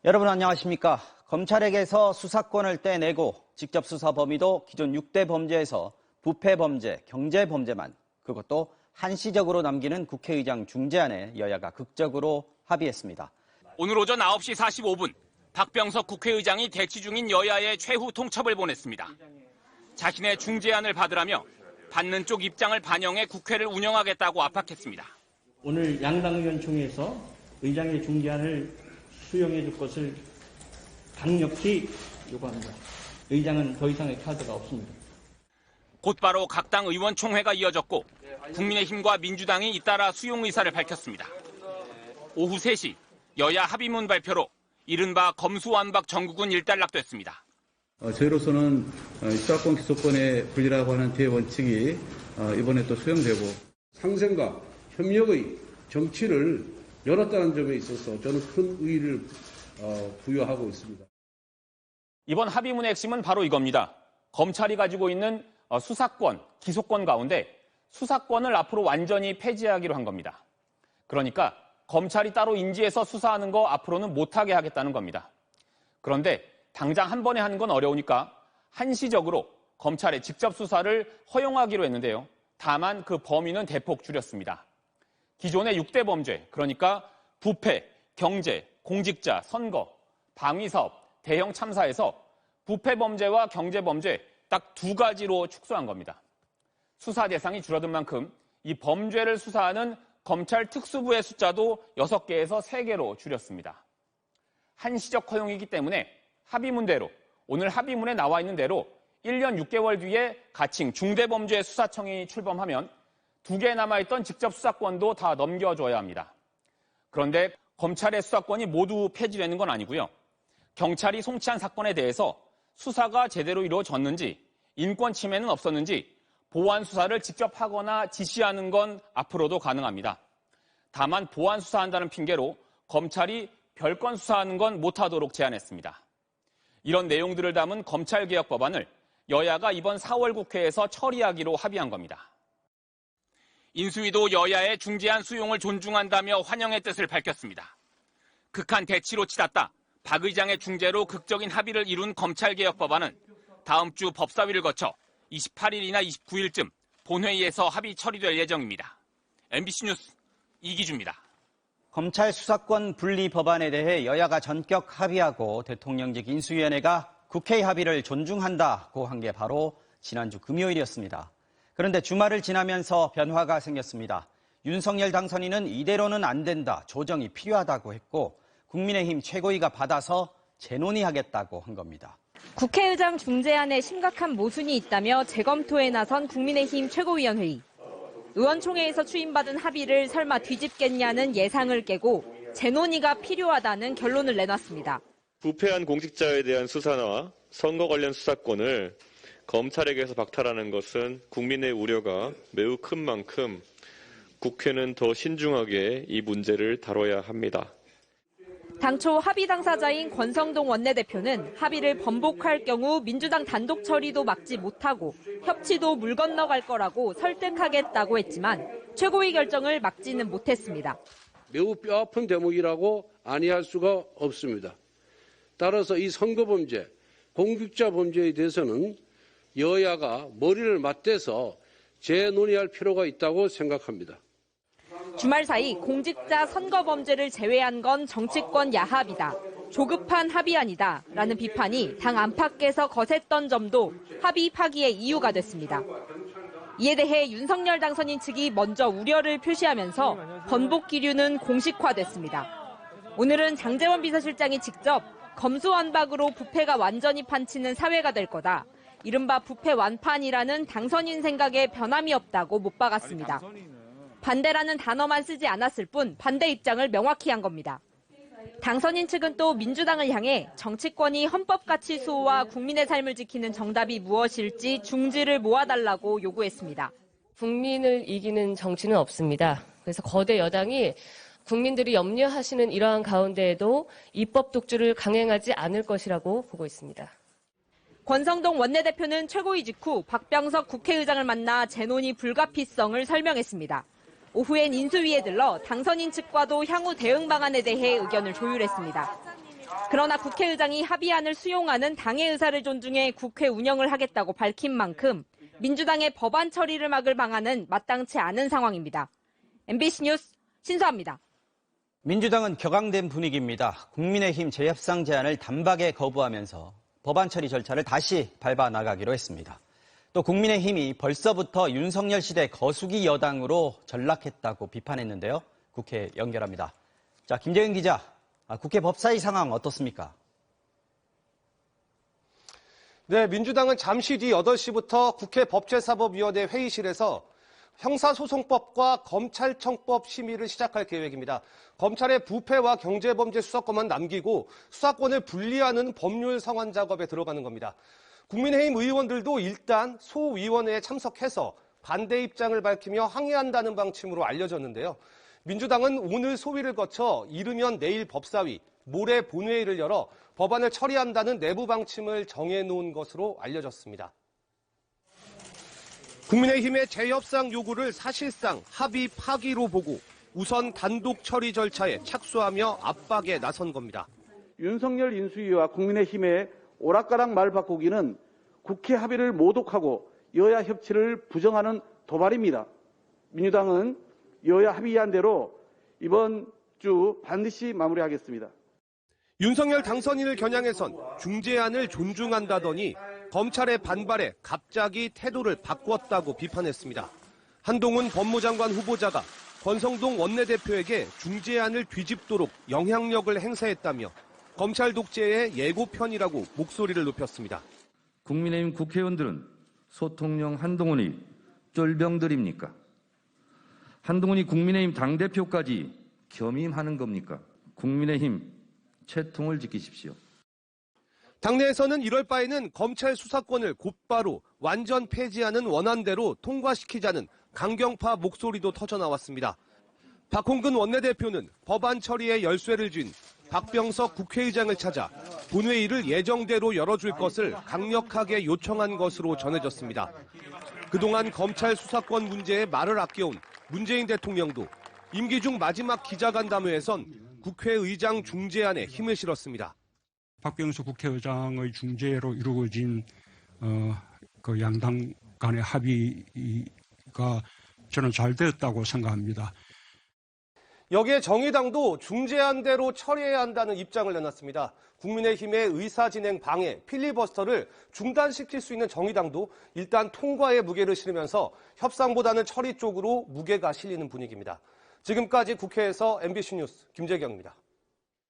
여러분 안녕하십니까? 검찰에게서 수사권을 떼내고 직접 수사 범위도 기존 6대 범죄에서 부패 범죄, 경제 범죄만, 그것도 한시적으로 남기는 국회의장 중재안에 여야가 극적으로 합의했습니다. 오늘 오전 9시 45분 박병석 국회의장이 대치 중인 여야의 최후 통첩을 보냈습니다. 자신의 중재안을 받으라며 받는 쪽 입장을 반영해 국회를 운영하겠다고 압박했습니다. 오늘 양당 의원총회에서 의장의 중재안을 수용해 줄 것을 강력히 요구합니다. 의장은 더 이상의 카드가 없습니다. 곧바로 각 당 의원총회가 이어졌고 국민의힘과 민주당이 잇따라 수용 의사를 밝혔습니다. 오후 3시 여야 합의문 발표로 이른바 검수완박 정국은 일단락됐습니다. 저희로서는 수사권, 기소권의 분리라고 하는 대원칙이 이번에 또 수용되고 상생과 협력의 정치를 열었다는 점에 있어서 저는 큰 의의를 부여하고 있습니다. 이번 합의문의 핵심은 바로 이겁니다. 검찰이 가지고 있는 수사권, 기소권 가운데 수사권을 앞으로 완전히 폐지하기로 한 겁니다. 그러니까 검찰이 따로 인지해서 수사하는 거 앞으로는 못하게 하겠다는 겁니다. 그런데 당장 한 번에 하는 건 어려우니까 한시적으로 검찰의 직접 수사를 허용하기로 했는데요. 다만 그 범위는 대폭 줄였습니다. 기존의 6대 범죄, 그러니까 부패, 경제, 공직자, 선거, 방위사업, 대형 참사에서 부패 범죄와 경제 범죄 딱 2가지로 축소한 겁니다. 수사 대상이 줄어든 만큼 이 범죄를 수사하는 검찰 특수부의 숫자도 6개에서 3개로 줄였습니다. 한시적 허용이기 때문에 합의문대로, 오늘 합의문에 나와 있는 대로 1년 6개월 뒤에 가칭 중대범죄수사청이 출범하면 2개 남아있던 직접 수사권도 다 넘겨줘야 합니다. 그런데 검찰의 수사권이 모두 폐지되는 건 아니고요. 경찰이 송치한 사건에 대해서 수사가 제대로 이루어졌는지, 인권 침해는 없었는지 보완 수사를 직접 하거나 지시하는 건 앞으로도 가능합니다. 다만 보완 수사한다는 핑계로 검찰이 별건 수사하는 건 못하도록 제안했습니다. 이런 내용들을 담은 검찰개혁 법안을 여야가 이번 4월 국회에서 처리하기로 합의한 겁니다. 인수위도 여야의 중재안 수용을 존중한다며 환영의 뜻을 밝혔습니다. 극한 대치로 치닫다 박 의장의 중재로 극적인 합의를 이룬 검찰개혁 법안은 다음 주 법사위를 거쳐 28일이나 29일쯤 본회의에서 합의 처리될 예정입니다. MBC 뉴스 이기주입니다. 검찰 수사권 분리 법안에 대해 여야가 전격 합의하고 대통령직 인수위원회가 국회의 합의를 존중한다고 한 게 바로 지난주 금요일이었습니다. 그런데 주말을 지나면서 변화가 생겼습니다. 윤석열 당선인은 이대로는 안 된다, 조정이 필요하다고 했고 국민의힘 최고위가 받아서 재논의하겠다고 한 겁니다. 국회의장 중재안에 심각한 모순이 있다며 재검토에 나선 국민의힘 최고위원회의. 의원총회에서 추인받은 합의를 설마 뒤집겠냐는 예상을 깨고 재논의가 필요하다는 결론을 내놨습니다. 부패한 공직자에 대한 수사나 선거 관련 수사권을 검찰에게서 박탈하는 것은 국민의 우려가 매우 큰 만큼 국회는 더 신중하게 이 문제를 다뤄야 합니다. 당초 합의 당사자인 권성동 원내대표는 합의를 번복할 경우 민주당 단독 처리도 막지 못하고 협치도 물 건너갈 거라고 설득하겠다고 했지만 최고위 결정을 막지는 못했습니다. 매우 뼈아픈 대목이라고 아니할 수가 없습니다. 따라서 이 선거범죄, 공직자 범죄에 대해서는 여야가 머리를 맞대서 재논의할 필요가 있다고 생각합니다. 주말 사이 공직자 선거 범죄를 제외한 건 정치권 야합이다. 조급한 합의안이다. 라는 비판이 당 안팎에서 거셌던 점도 합의 파기의 이유가 됐습니다. 이에 대해 윤석열 당선인 측이 먼저 우려를 표시하면서 번복 기류는 공식화됐습니다. 오늘은 장제원 비서실장이 직접 검수완박으로 부패가 완전히 판치는 사회가 될 거다. 이른바 부패 완판이라는 당선인 생각에 변함이 없다고 못 박았습니다. 반대라는 단어만 쓰지 않았을 뿐 반대 입장을 명확히 한 겁니다. 당선인 측은 또 민주당을 향해 정치권이 헌법가치 수호와 국민의 삶을 지키는 정답이 무엇일지 중지를 모아달라고 요구했습니다. 국민을 이기는 정치는 없습니다. 그래서 거대 여당이 국민들이 염려하시는 이러한 가운데에도 입법 독주를 강행하지 않을 것이라고 보고 있습니다. 권성동 원내대표는 최고위 직후 박병석 국회의장을 만나 재논의 불가피성을 설명했습니다. 오후엔 인수위에 들러 당선인 측과도 향후 대응 방안에 대해 의견을 조율했습니다. 그러나 국회의장이 합의안을 수용하는 당의 의사를 존중해 국회 운영을 하겠다고 밝힌 만큼 민주당의 법안 처리를 막을 방안은 마땅치 않은 상황입니다. MBC 뉴스 신수아입니다. 민주당은 격앙된 분위기입니다. 국민의힘 재협상 제안을 단박에 거부하면서 법안 처리 절차를 다시 밟아 나가기로 했습니다. 또 국민의힘이 벌써부터 윤석열 시대 거수기 여당으로 전락했다고 비판했는데요. 국회에 연결합니다. 자, 김재윤 기자, 국회 법사위 상황 어떻습니까? 네, 민주당은 잠시 뒤 8시부터 국회 법제사법위원회 회의실에서 형사소송법과 검찰청법 심의를 시작할 계획입니다. 검찰의 부패와 경제범죄 수사권만 남기고 수사권을 분리하는 법률 성안 작업에 들어가는 겁니다. 국민의힘 의원들도 일단 소위원회에 참석해서 반대 입장을 밝히며 항의한다는 방침으로 알려졌는데요. 민주당은 오늘 소위를 거쳐 이르면 내일 법사위, 모레 본회의를 열어 법안을 처리한다는 내부 방침을 정해놓은 것으로 알려졌습니다. 국민의힘의 재협상 요구를 사실상 합의 파기로 보고 우선 단독 처리 절차에 착수하며 압박에 나선 겁니다. 윤석열 인수위와 국민의힘의 오락가락 말 바꾸기는 국회 합의를 모독하고 여야 협치를 부정하는 도발입니다. 민주당은 여야 합의안대로 이번 주 반드시 마무리하겠습니다. 윤석열 당선인을 겨냥해선 중재안을 존중한다더니 검찰의 반발에 갑자기 태도를 바꿨다고 비판했습니다. 한동훈 법무장관 후보자가 권성동 원내대표에게 중재안을 뒤집도록 영향력을 행사했다며 검찰 독재의 예고편이라고 목소리를 높였습니다. 국민의힘 국회의원들은 소통령 한동훈이 쫄병들입니까? 한동훈이 국민의힘 당대표까지 겸임하는 겁니까? 국민의힘 채통을 지키십시오. 당내에서는 이럴 바에는 검찰 수사권을 곧바로 완전 폐지하는 원안대로 통과시키자는 강경파 목소리도 터져나왔습니다. 박홍근 원내대표는 법안 처리에 열쇠를 쥔 박병석 국회의장을 찾아 본회의를 예정대로 열어줄 것을 강력하게 요청한 것으로 전해졌습니다. 그동안 검찰 수사권 문제에 말을 아껴온 문재인 대통령도 임기 중 마지막 기자간담회에선 국회의장 중재안에 힘을 실었습니다. 박병석 국회의장의 중재로 이루어진 그 양당 간의 합의가 저는 잘 되었다고 생각합니다. 여기에 정의당도 중재안대로 처리해야 한다는 입장을 내놨습니다. 국민의힘의 의사진행 방해, 필리버스터를 중단시킬 수 있는 정의당도 일단 통과에 무게를 실으면서 협상보다는 처리 쪽으로 무게가 실리는 분위기입니다. 지금까지 국회에서 MBC 뉴스 김재경입니다.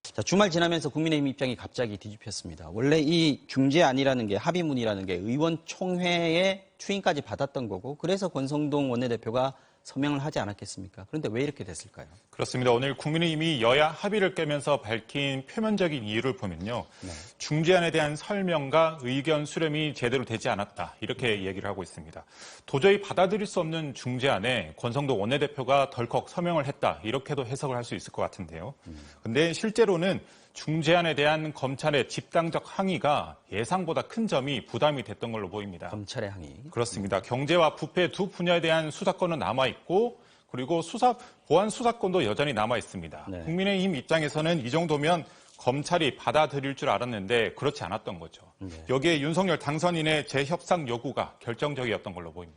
자, 주말 지나면서 국민의힘 입장이 갑자기 뒤집혔습니다. 원래 이 중재안이라는 게 합의문이라는 게 의원총회의 추인까지 받았던 거고 그래서 권성동 원내대표가 서명을 하지 않았겠습니까? 그런데 왜 이렇게 됐을까요? 그렇습니다. 오늘 국민의힘이 여야 합의를 깨면서 밝힌 표면적인 이유를 보면요. 네. 중재안에 대한 설명과 의견 수렴이 제대로 되지 않았다. 이렇게 얘기를 하고 있습니다. 도저히 받아들일 수 없는 중재안에 권성동 원내대표가 덜컥 서명을 했다. 이렇게도 해석을 할 수 있을 것 같은데요. 근데 실제로는 중재안에 대한 검찰의 집단적 항의가 예상보다 큰 점이 부담이 됐던 걸로 보입니다. 검찰의 항의. 그렇습니다. 경제와 부패 두 분야에 대한 수사권은 남아있고 그리고 보안 수사권도 여전히 남아있습니다. 네. 국민의힘 입장에서는 이 정도면 검찰이 받아들일 줄 알았는데 그렇지 않았던 거죠. 네. 여기에 윤석열 당선인의 재협상 요구가 결정적이었던 걸로 보입니다.